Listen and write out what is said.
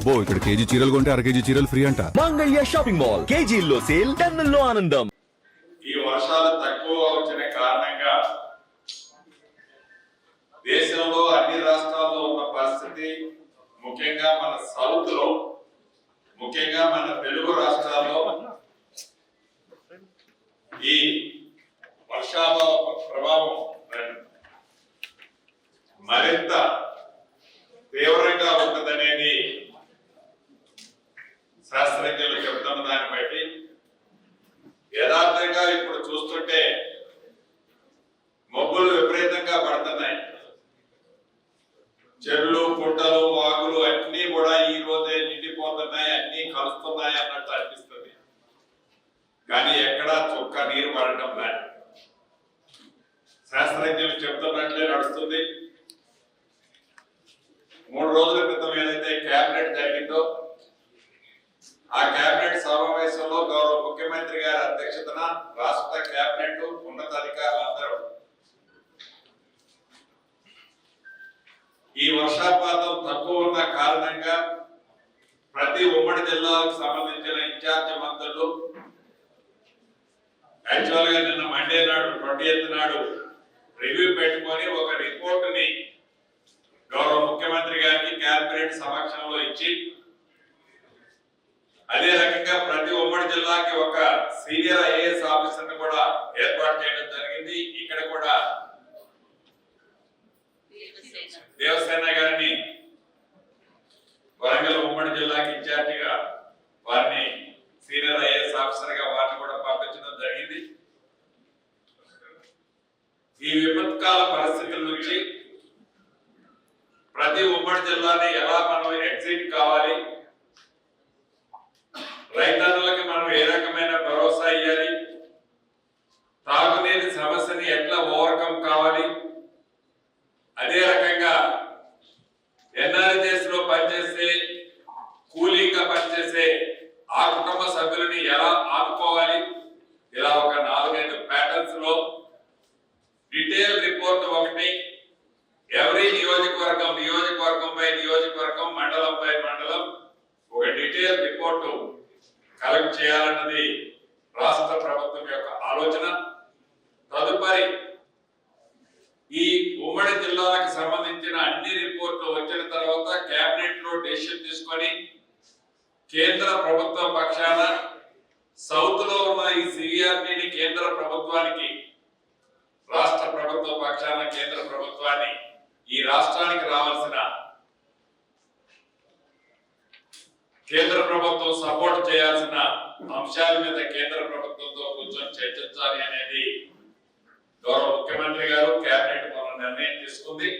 అబ్బో ఇక్కడ కేజీ చీరలు కొంటే అర కేజీ చీరలు ఫ్రీ అంట. మంగళ్య షాపింగ్ మాల్, కేజీల్లో సేల్, టన్నుల్లో ఆనందం. ఈ వర్షాలు తక్కువ వచ్చిన కారణంగా దేశంలో అన్ని రాష్ట్రాల్లో ఉన్న పరిస్థితి, ముఖ్యంగా మన సౌత్ లో, ముఖ్యంగా మన తెలుగు రాష్ట్రాల్లో ఈ వర్షాల ప్రభావం మరింత తీవ్రంగా ఉంటుందనేది శాస్త్రజ్ఞులు చెబుతున్న దాన్ని బట్టి యథార్థంగా ఇప్పుడు చూస్తుంటే మబ్బులు విపరీతంగా పడుతున్నాయి. చెరువులు, పుట్టలు, వాగులు అన్ని కూడా ఈ రోజే నిండిపోతున్నాయి, అన్ని కలుస్తున్నాయి అన్నట్టు అనిపిస్తుంది. కానీ ఎక్కడా చుక్క నీరు పడటం లేదు. శాస్త్రజ్ఞులు చెబుతున్నట్లే నడుస్తుంది. 3 రోజుల క్రితం ఏదైతే కేబినెట్ జరిగిందో ఆ కేబినెట్ సమావేశంలో గౌరవ ముఖ్యమంత్రి గారి అధ్యక్షతన రాష్ట్ర కేబినెట్ ఉన్నతాధికారులందరూ ఈ వర్షపాతం తక్కువ ఉన్న కారణంగా ప్రతి ఉమ్మడి జిల్లాలకు సంబంధించిన ఇన్ఛార్జి మంత్రులు యాక్చువల్ గా నిన్న మండే నాడు 20th నాడు రివ్యూ పెట్టుకొని ఒక రిపోర్ట్ ని గౌరవ ముఖ్యమంత్రి గారికి కేబినెట్ సమక్షంలో ఇచ్చి, అదే రకంగా ప్రతి ఉమ్మడి జిల్లాకి ఒక సీనియర్ ఐఏఎస్ ఆఫీసర్ కూడా ఏర్పాటు చేయడం జరిగింది. ఇక్కడ కూడా దేవసేన గారిని వరంగల్ ఉమ్మడి జిల్లాకి ఇన్ఛార్జిగా వారిని సీనియర్ ఐఏఎస్ ఆఫీసర్ గా వారిని కూడా పంపించడం జరిగింది. ఈ విపత్కాల పరిస్థితుల నుంచి ప్రతి ఉమ్మడి జిల్లాని ఎలా మనం ఎగ్జిట్ కావాలి, రైతన్నులకి మనం ఏ రకమైన భరోసా ఇవ్వాలి, తాగునీటి సమస్యని ఎట్లా ఓవర్కమ్ కావాలి, అదే రకంగా ఎన్ఆర్జీఎస్ లో పనిచేసే కూలీగా పనిచేసే ఆ కుటుంబ సభ్యులని ఎలా ఆదుకోవాలి, ఇలా ఒక 4-5 ప్యాటర్న్స్ లో డీటెయిల్ రిపోర్ట్ ఒకటి ఎవరీ నియోజకవర్గం బై నియోజకవర్గం, మండలం బై మండలం ఒక డీటెయిల్ రిపోర్టు కలెక్ట్ చేయాలన్నది రాష్ట్ర ప్రభుత్వం యొక్క ఆలోచన. తదుపరి ఈ ఉమ్మడి జిల్లాలకు సంబంధించిన అన్ని రిపోర్ట్లు వచ్చిన తర్వాత కేబినెట్ లో డెసిషన్ తీసుకొని కేంద్ర ప్రభుత్వ పక్షాన సౌత్ లో ఉన్న ఈ సివిఆర్టీని కేంద్ర ప్రభుత్వానికి, రాష్ట్ర ప్రభుత్వ పక్షాన కేంద్ర ప్రభుత్వాన్ని ఈ రాష్ట్రానికి రావాల్సిన కేంద్ర ప్రభుత్వం సపోర్ట్ చేయాల్సిన అంశాల మీద కేంద్ర ప్రభుత్వంతో కూర్చొని చర్చించాలి అనేది గౌరవ ముఖ్యమంత్రి గారు కేబినెట్ నిర్ణయం తీసుకుంది.